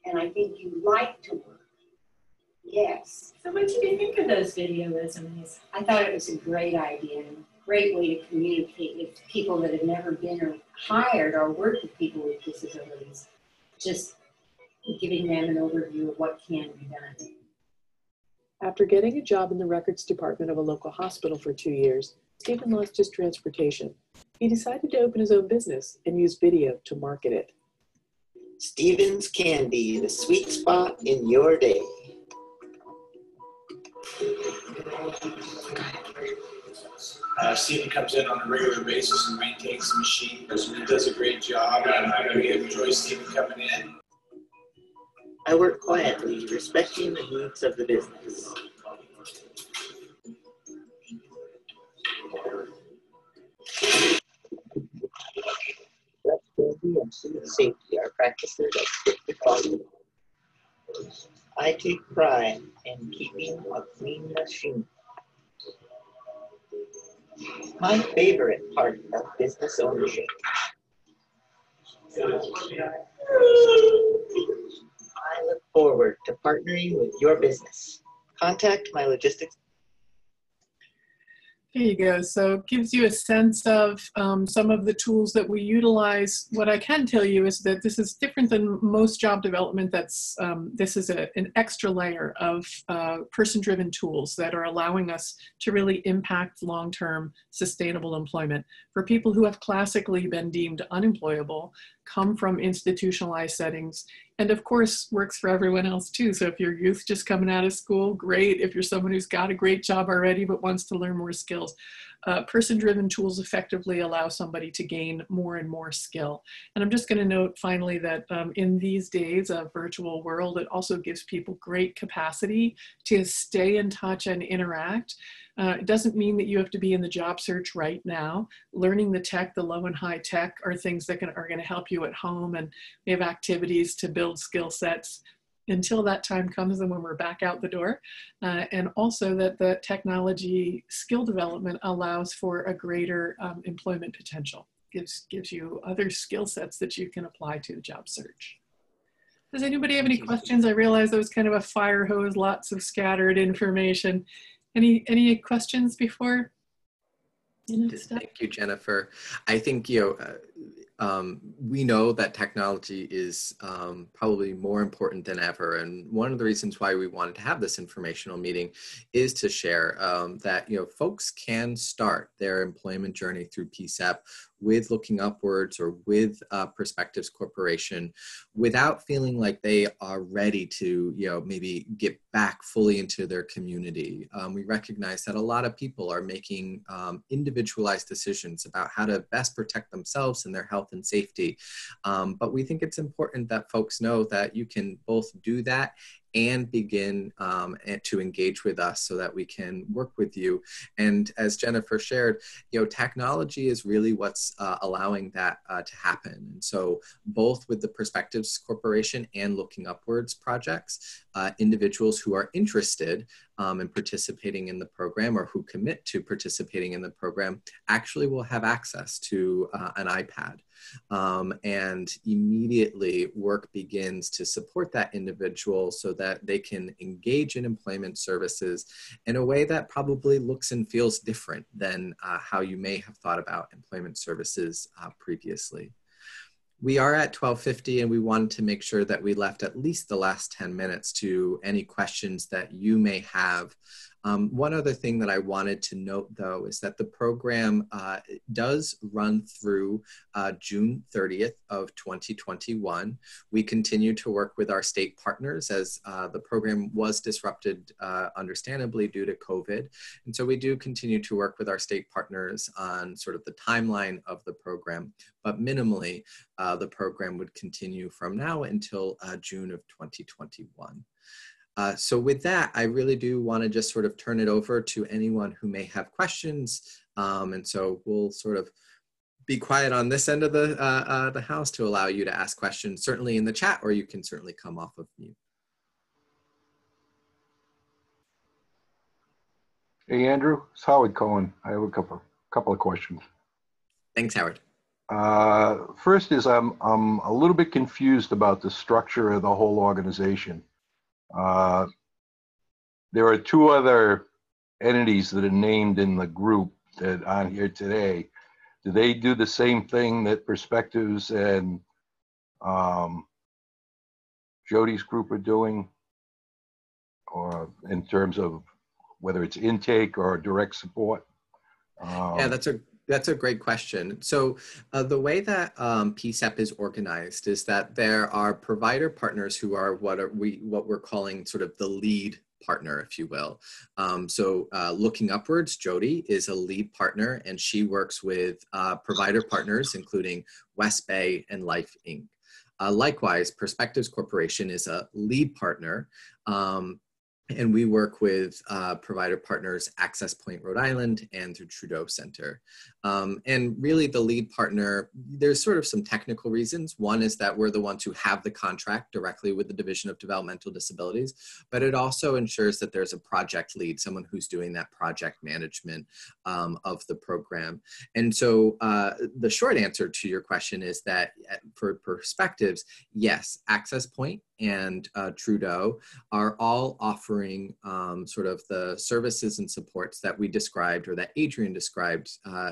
and I think you like to work. Yes. So what did you think of those video resumes? I thought it was a great idea and a great way to communicate with people that have never been or hired or worked with people with disabilities. Just giving them an overview of what can be done. After getting a job in the records department of a local hospital for 2 years, Stephen lost his transportation. He decided to open his own business and use video to market it. Stephen's Candy, the sweet spot in your day. Stephen comes in on a regular basis and maintains the machine. He does a great job, and I really enjoy Stephen coming in. I work quietly, respecting the needs of the business. Fresh candy and food safety are practices that strictly follow. I take pride in keeping a clean machine. My favorite part of business ownership. I look forward to partnering with your business. Contact my logistics. There you go. So it gives you a sense of some of the tools that we utilize. What I can tell you is that this is different than most job development. This is an extra layer of person-driven tools that are allowing us to really impact long-term sustainable employment. For people who have classically been deemed unemployable, come from institutionalized settings, and of course works for everyone else too. So if you're youth just coming out of school, great. If you're someone who's got a great job already but wants to learn more skills, person-driven tools effectively allow somebody to gain more and more skill. And I'm just going to note finally that in these days of virtual world, it also gives people great capacity to stay in touch and interact. It doesn't mean that you have to be in the job search right now. Learning the tech, the low and high tech, are things that are going to help you at home, and we have activities to build skill sets until that time comes and when we're back out the door. And also that the technology skill development allows for a greater employment potential. Gives you other skill sets that you can apply to the job search. Does anybody have any questions? I realize that was kind of a fire hose, lots of scattered information. Any questions before? Thank you, Jennifer. I think, we know that technology is probably more important than ever. And one of the reasons why we wanted to have this informational meeting is to share that, folks can start their employment journey through PCSEPP with Looking Upwards or with Perspectives Corporation without feeling like they are ready to, maybe get back fully into their community. We recognize that a lot of people are making individualized decisions about how to best protect themselves and their health and safety. But we think it's important that folks know that you can both do that and begin to engage with us so that we can work with you. And as Jennifer shared, technology is really what's allowing that to happen. And so both with the Perspectives Corporation and Looking Upwards projects, individuals who are interested in participating in the program or who commit to participating in the program actually will have access to an iPad. And immediately work begins to support that individual so that they can engage in employment services in a way that probably looks and feels different than how you may have thought about employment services previously. We are at 12:50, and we wanted to make sure that we left at least the last 10 minutes to any questions that you may have. One other thing that I wanted to note, though, is that the program does run through June 30th of 2021. We continue to work with our state partners as the program was disrupted, understandably, due to COVID. And so we do continue to work with our state partners on sort of the timeline of the program, but minimally, the program would continue from now until June of 2021. So with that, I really do want to just sort of turn it over to anyone who may have questions. And so we'll sort of be quiet on this end of the house to allow you to ask questions, certainly in the chat, or you can certainly come off of mute. Hey, Andrew, it's Howard Cohen. I have a couple of questions. Thanks, Howard. First is I'm a little bit confused about the structure of the whole organization. There are two other entities that are named in the group that on here today. Do they do the same thing that Perspectives and Jody's group are doing, or in terms of whether it's intake or direct support? Yeah, that's a great question. So the way that PCSEPP is organized is that there are provider partners who are what we're calling sort of the lead partner, if you will. So Looking Upwards, Jody is a lead partner, and she works with provider partners, including West Bay and Life Inc. Likewise, Perspectives Corporation is a lead partner, and we work with provider partners, Access Point, Rhode Island, and through Trudeau Center. And really the lead partner, there's sort of some technical reasons. One is that we're the ones who have the contract directly with the Division of Developmental Disabilities, but it also ensures that there's a project lead, someone who's doing that project management of the program. And so the short answer to your question is that for Perspectives, yes, Access Point and Trudeau are all offering sort of the services and supports that we described, or that Adrienne described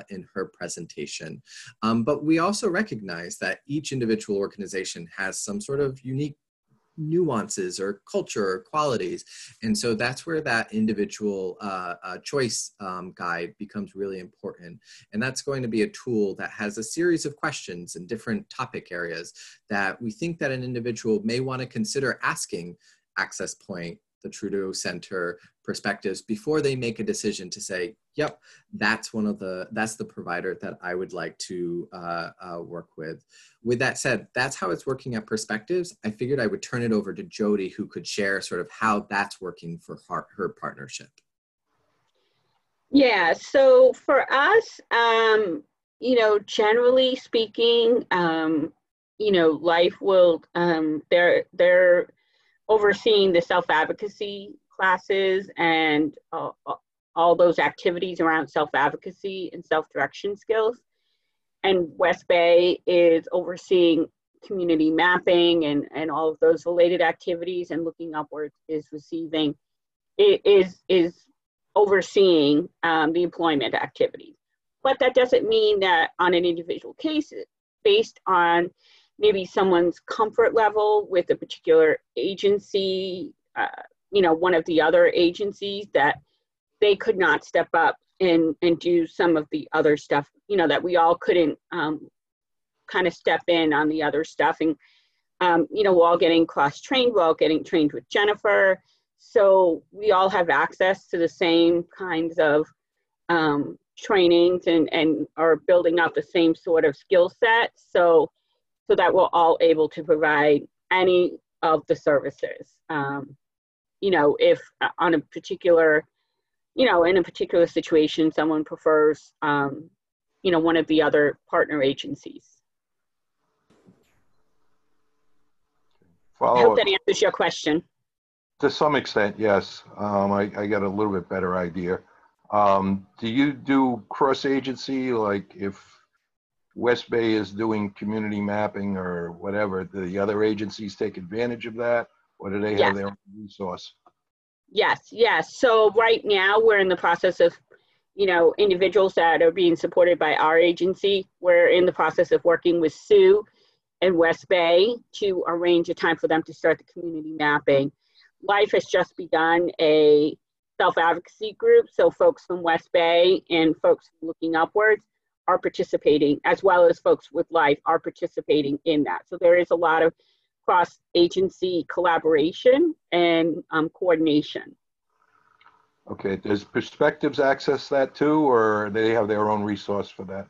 in her presentation. But we also recognize that each individual organization has some sort of unique nuances or culture or qualities. And so that's where that individual choice guide becomes really important. And that's going to be a tool that has a series of questions in different topic areas that we think that an individual may want to consider asking Access Point, the Trudeau Center, Perspectives, before they make a decision to say, yep, that's the provider that I would like to work with. With that said, that's how it's working at Perspectives. I figured I would turn it over to Jody, who could share sort of how that's working for her partnership. Yeah, so for us, generally speaking, Life will, they're overseeing the self-advocacy classes and all those activities around self-advocacy and self-direction skills. And West Bay is overseeing community mapping and all of those related activities, and Looking Upwards is overseeing the employment activities. But that doesn't mean that on an individual case, based on maybe someone's comfort level with a particular agency, one of the other agencies, that they could not step up and do some of the other stuff, that we all couldn't kind of step in on the other stuff. And, we're all getting cross-trained, we're all getting trained with Jennifer. So we all have access to the same kinds of trainings and are building up the same sort of skill set. So that we're all able to provide any of the services. If on a particular, in a particular situation, someone prefers, one of the other partner agencies. I hope that answers your question. To some extent, yes. I got a little bit better idea. Do you do cross-agency, like if West Bay is doing community mapping or whatever, do the other agencies take advantage of that, or do they have their own resource? Yes. So right now we're in the process of, individuals that are being supported by our agency. We're in the process of working with Sue in West Bay to arrange a time for them to start the community mapping. Life has just begun a self-advocacy group, so folks from West Bay and folks looking upwards are participating, as well as folks with Life are participating in that. So there is a lot of cross-agency collaboration and coordination. Okay, does Perspectives access that too, or they have their own resource for that?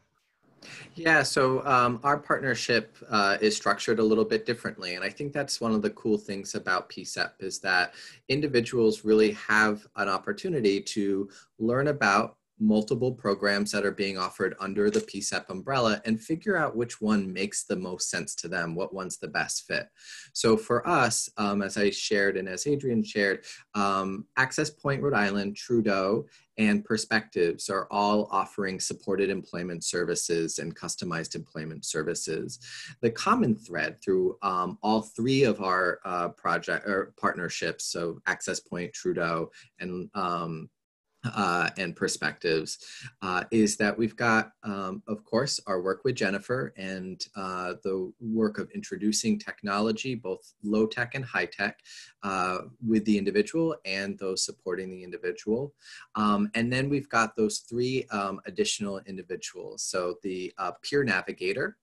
Yeah, so our partnership is structured a little bit differently. And I think that's one of the cool things about PCSEPP is that individuals really have an opportunity to learn about multiple programs that are being offered under the PCSEPP umbrella and figure out which one makes the most sense to them, what one's the best fit. So for us, as I shared and as Adrian shared, Access Point Rhode Island, Trudeau, and Perspectives are all offering supported employment services and customized employment services. The common thread through all three of our partnerships, so Access Point, Trudeau, and Perspectives, is that we've got, of course, our work with Jennifer and the work of introducing technology, both low tech and high tech, with the individual and those supporting the individual. And then we've got those three additional individuals. So the peer navigator,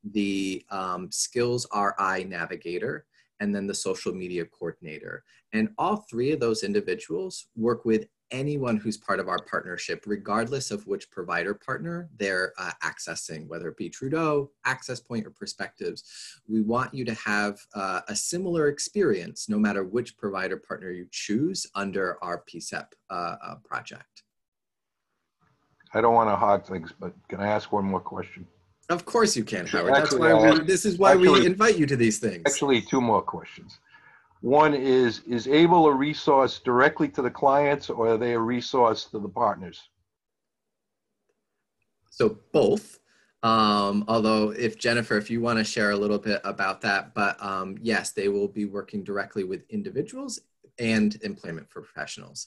the skills RI navigator, and then the social media coordinator. And all three of those individuals work with anyone who's part of our partnership, regardless of which provider partner they're accessing, whether it be Trudeau, Access Point, or Perspectives. We want you to have a similar experience, no matter which provider partner you choose under our PCSEPP project. I don't want to hog things, but can I ask one more question? Of course you can, Howard. Actually, That's why this is why we invite you to these things. Actually, two more questions. One is ABLE a resource directly to the clients, or are they a resource to the partners? So both. Although if Jennifer, if you want to share a little bit about that, but yes, they will be working directly with individuals and employment professionals.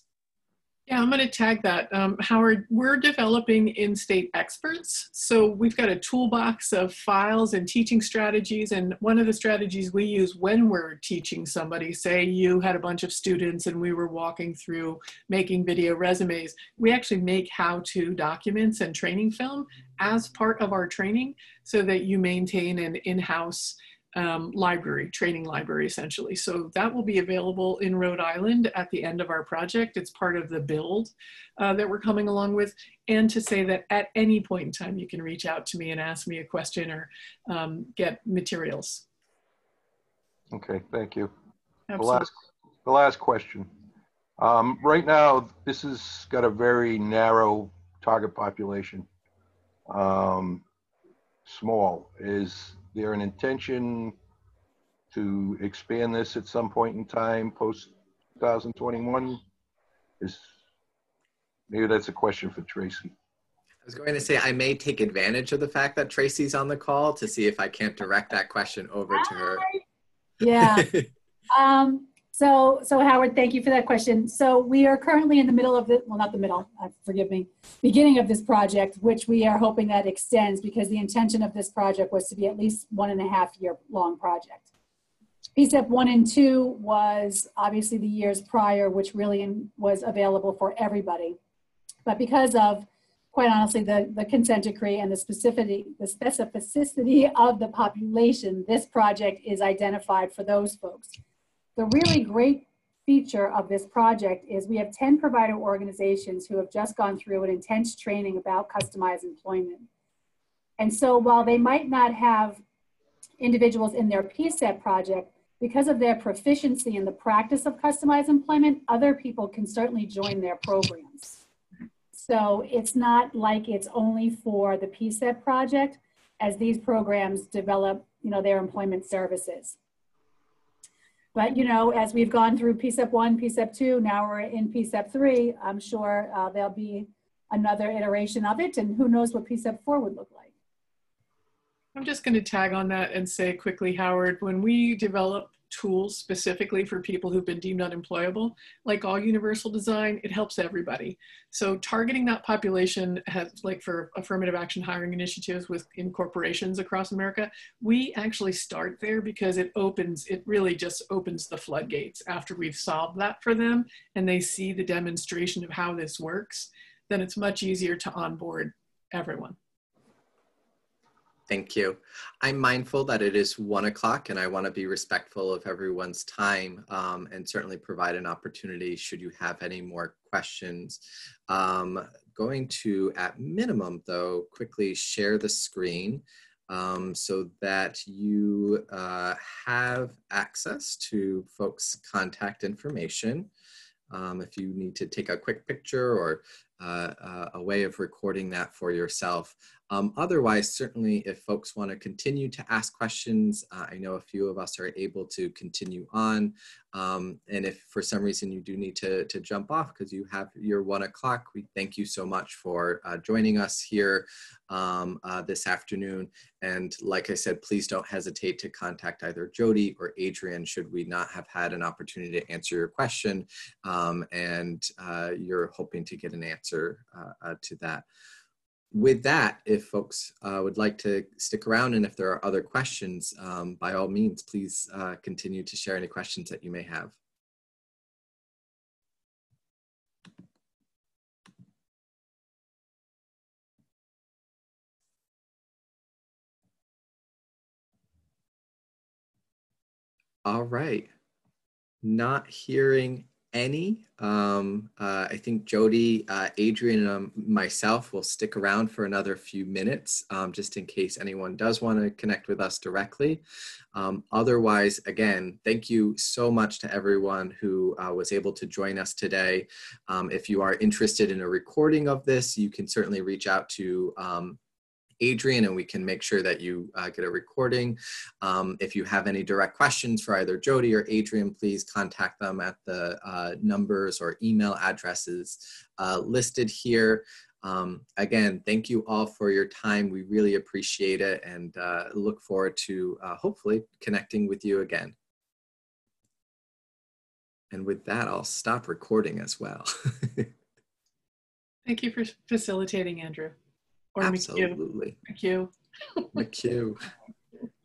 Yeah, I'm going to tag that. Howard, we're developing in-state experts. So we've got a toolbox of files and teaching strategies. And one of the strategies we use when we're teaching somebody, say you had a bunch of students and we were walking through making video resumes, we actually make how-to documents and training film as part of our training so that you maintain an in-house library, training library essentially. So that will be available in Rhode Island at the end of our project. It's part of the build that we're coming along with. And to say that at any point in time, you can reach out to me and ask me a question or get materials. Okay, thank you. Absolutely. The last question. Right now, this has got a very narrow target population. Small. Is there an intention to expand this at some point in time post 2021? Maybe that's a question for Tracy. I was going to say I may take advantage of the fact that Tracy's on the call to see if I can't direct that question over to her. Yeah. So Howard, thank you for that question. So we are currently in the middle of well, not the middle, forgive me, beginning of this project, which we are hoping that extends because the intention of this project was to be at least 1.5 year long project. PCSEPP 1 and 2 was obviously the years prior, which really was available for everybody. But because of, quite honestly, the consent decree and the specificity of the population, this project is identified for those folks. The really great feature of this project is we have 10 provider organizations who have just gone through an intense training about customized employment. And so while they might not have individuals in their PCSEPP project, because of their proficiency in the practice of customized employment, other people can certainly join their programs. So it's not like it's only for the PCSEPP project as these programs develop, their employment services. But, as we've gone through PCSEPP 1, PCSEPP 2, now we're in PCSEPP 3, I'm sure there'll be another iteration of it, and who knows what PCSEPP 4 would look like. I'm just going to tag on that and say quickly, Howard, when we develop tools specifically for people who've been deemed unemployable. Like all universal design, it helps everybody. So targeting that population has, like for affirmative action hiring initiatives in corporations across America, we actually start there because it really just opens the floodgates. After we've solved that for them and they see the demonstration of how this works, then it's much easier to onboard everyone. Thank you. I'm mindful that it is 1 o'clock and I want to be respectful of everyone's time and certainly provide an opportunity should you have any more questions. Going to, at minimum though, quickly share the screen so that you have access to folks' contact information. If you need to take a quick picture or a way of recording that for yourself. Otherwise, certainly if folks want to continue to ask questions, I know a few of us are able to continue on. And if for some reason you do need to jump off because you have your 1 o'clock, we thank you so much for joining us here this afternoon. And like I said, please don't hesitate to contact either Jody or Adrian should we not have had an opportunity to answer your question and you're hoping to get an answer to that. With that, if folks would like to stick around and if there are other questions, by all means, please continue to share any questions that you may have. All right, not hearing any. I think Jody, Adrian, and myself will stick around for another few minutes just in case anyone does want to connect with us directly. Otherwise, again, thank you so much to everyone who was able to join us today. If you are interested in a recording of this, you can certainly reach out to Adrian and we can make sure that you get a recording. If you have any direct questions for either Jody or Adrian, please contact them at the numbers or email addresses listed here. Again, thank you all for your time. We really appreciate it and look forward to hopefully connecting with you again. And with that, I'll stop recording as well. Thank you for facilitating, Andrew. Or Absolutely. McHugh. McHugh.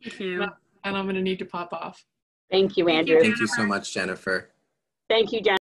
Thank you. And I'm going to need to pop off. Thank you, Andrew. Thank you so much, Jennifer. Thank you, Jennifer.